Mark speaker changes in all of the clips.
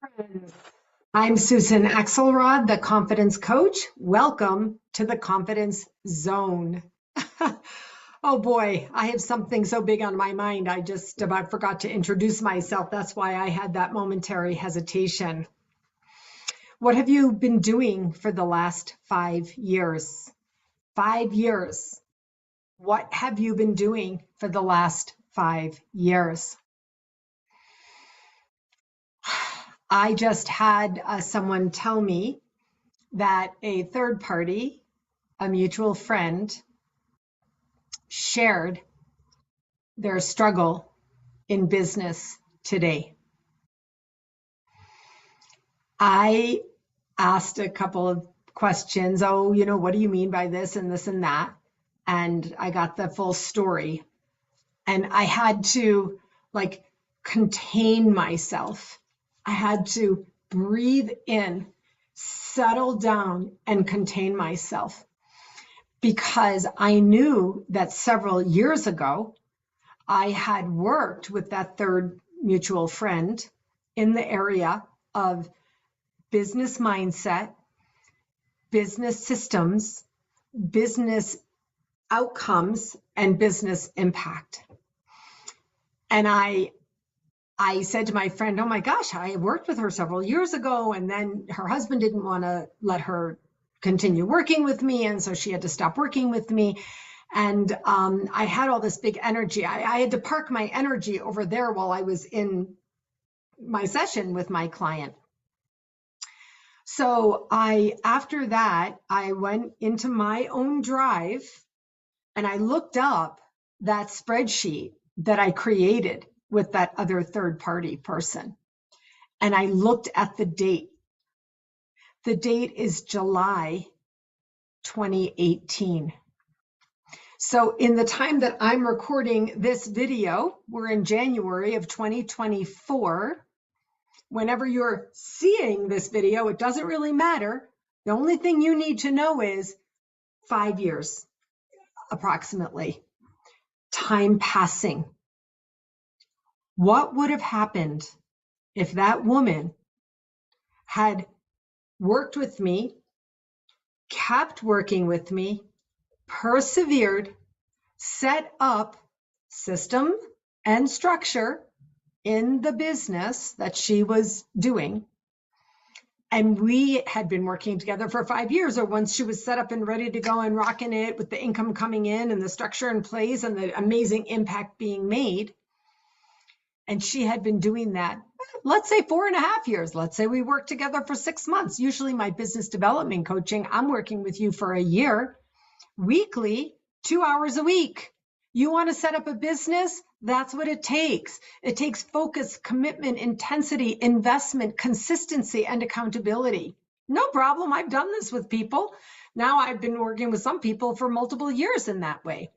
Speaker 1: Friends. I'm Susan Axelrod, the confidence coach. Welcome to the confidence zone. Oh boy, I have something so big on my mind. I just about forgot to introduce myself. That's why I had that momentary hesitation. What have you been doing for the last 5 years? 5 years. What have you been doing for the last 5 years? I just had someone tell me that a third party, a mutual friend, shared their struggle in business today. I asked a couple of questions. Oh, what do you mean by this and this and that? And I got the full story. And I had to contain myself. I had to breathe in, settle down, and contain myself, because I knew that several years ago, I had worked with that third mutual friend in the area of business mindset, business systems, business outcomes, and business impact. And I said to my friend, oh my gosh, I worked with her several years ago, and then her husband didn't want to let her continue working with me, and so she had to stop working with me. And I had all this big energy. I had to park my energy over there while I was in my session with my client. So after that, I went into my own drive and I looked up that spreadsheet that I created with that other third party person. And I looked at the date. The date is July 2018. So in the time that I'm recording this video, we're in January of 2024. Whenever you're seeing this video, it doesn't really matter. The only thing you need to know is 5 years, approximately. Time passing. What would have happened if that woman had worked with me, kept working with me, persevered, set up system and structure in the business that she was doing, and we had been working together for 5 years, or once she was set up and ready to go and rocking it with the income coming in and the structure in place and the amazing impact being made. And she had been doing that, let's say 4.5 years. Let's say we worked together for 6 months. Usually my business development coaching, I'm working with you for a year, weekly, 2 hours a week. You want to set up a business? That's what it takes. It takes focus, commitment, intensity, investment, consistency, and accountability. No problem. I've done this with people. Now I've been working with some people for multiple years in that way.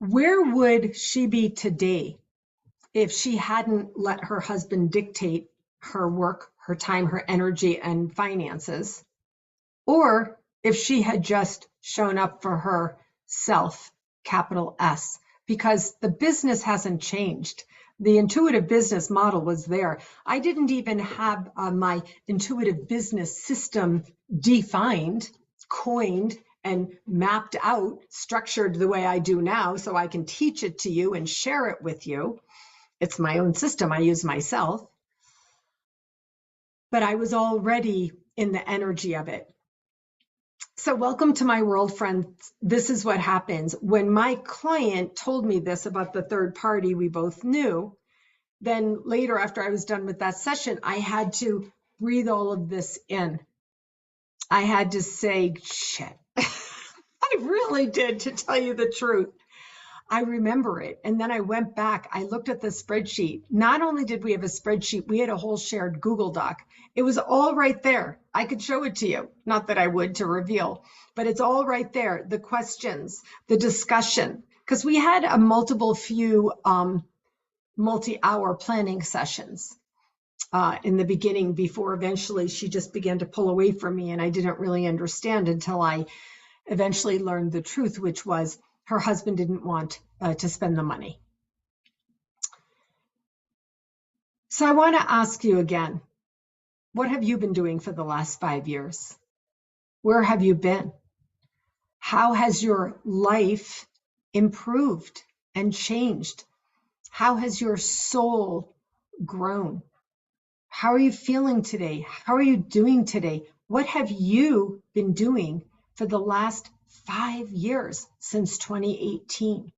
Speaker 1: Where would she be today if she hadn't let her husband dictate her work, her time, her energy, and finances? Or if she had just shown up for herself, capital S, because the business hasn't changed. The intuitive business model was there. I didn't even have my intuitive business system defined, coined, and mapped out, structured the way I do now, so I can teach it to you and share it with you. It's my own system I use myself. But I was already in the energy of it. So welcome to my world, friends. This is what happens. When my client told me this about the third party we both knew, then later after I was done with that session, I had to breathe all of this in. I had to say, shit, I really did, to tell you the truth. I remember it. And then I went back, I looked at the spreadsheet. Not only did we have a spreadsheet, we had a whole shared Google Doc. It was all right there. I could show it to you. Not that I would to reveal, but it's all right there. The questions, the discussion, because we had a few multi-hour planning sessions in the beginning, before eventually she just began to pull away from me. And I didn't really understand until I eventually learned the truth, which was her husband didn't want to spend the money. So I want to ask you again, what have you been doing for the last 5 years? Where have you been? How has your life improved and changed? How has your soul grown? How are you feeling today? How are you doing today? What have you been doing for the last 5 years since 2018?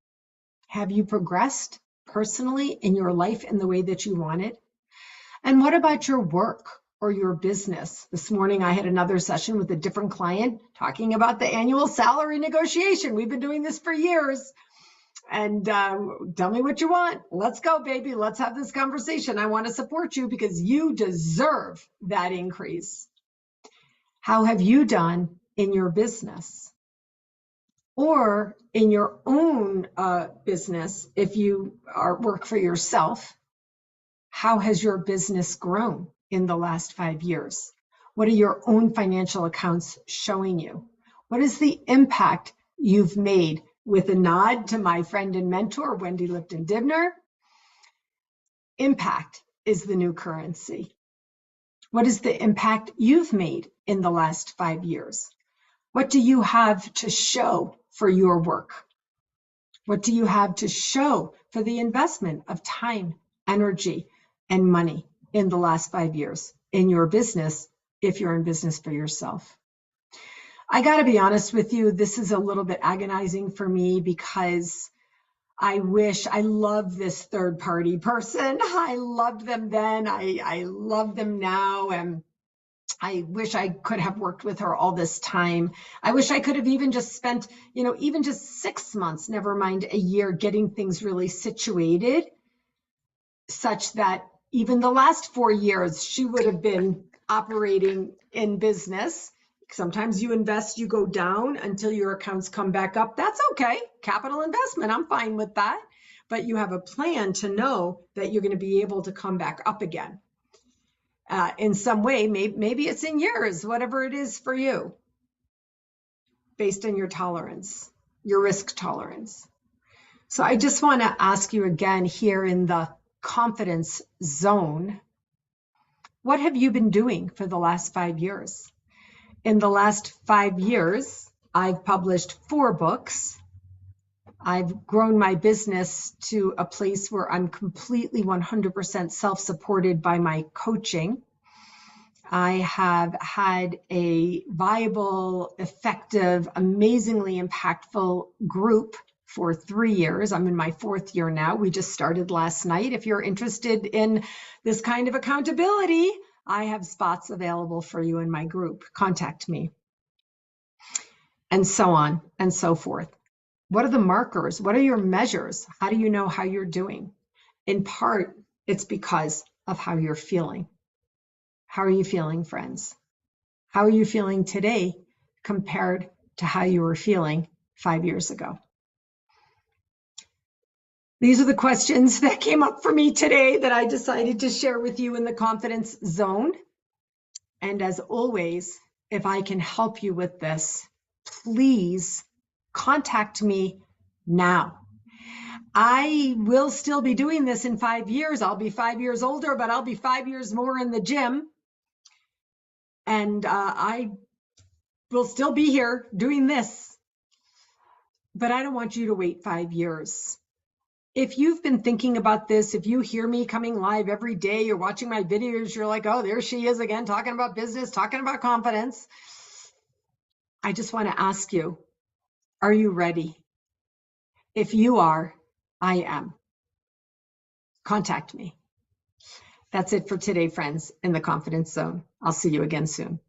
Speaker 1: Have you progressed personally in your life in the way that you wanted? And what about your work or your business? This morning, I had another session with a different client talking about the annual salary negotiation. We've been doing this for years. And tell me what you want. Let's go, baby. Let's have this conversation. I want to support you because you deserve that increase. How have you done in your business? Or in your own business, if you work for yourself, how has your business grown in the last 5 years? What are your own financial accounts showing you? What is the impact you've made? With a nod to my friend and mentor, Wendy Lipton-Dibner, impact is the new currency. What is the impact you've made in the last 5 years? What do you have to show for your work? What do you have to show for the investment of time, energy, and money in the last 5 years in your business, if you're in business for yourself? I got to be honest with you, this is a little bit agonizing for me because I love this third party person. I loved them then. I love them now. And I wish I could have worked with her all this time. I wish I could have even just spent, even just 6 months, never mind a year, getting things really situated such that even the last 4 years, she would have been operating in business. Sometimes you invest, you go down until your accounts come back up. That's okay. Capital investment, I'm fine with that. But you have a plan to know that you're going to be able to come back up again. In some way, maybe it's in years, whatever it is for you, based on your tolerance, your risk tolerance. So I just want to ask you again here in the confidence zone, what have you been doing for the last 5 years? In the last 5 years, I've published 4 books. I've grown my business to a place where I'm completely 100% self-supported by my coaching. I have had a viable, effective, amazingly impactful group for 3 years. I'm in my 4th year now. We just started last night. If you're interested in this kind of accountability, I have spots available for you in my group. Contact me. And so on and so forth. What are the markers? What are your measures? How do you know how you're doing? In part, it's because of how you're feeling. How are you feeling, friends? How are you feeling today compared to how you were feeling 5 years ago? These are the questions that came up for me today that I decided to share with you in the confidence zone. And as always, if I can help you with this, please contact me now. I will still be doing this in 5 years. I'll be 5 years older, but I'll be 5 years more in the gym. And I will still be here doing this. But I don't want you to wait 5 years. If you've been thinking about this, if you hear me coming live every day, you're watching my videos, you're like, oh, there she is again, talking about business, talking about confidence. I just want to ask you, are you ready? If you are, I am. Contact me. That's it for today, friends, in the Confidence Zone. I'll see you again soon.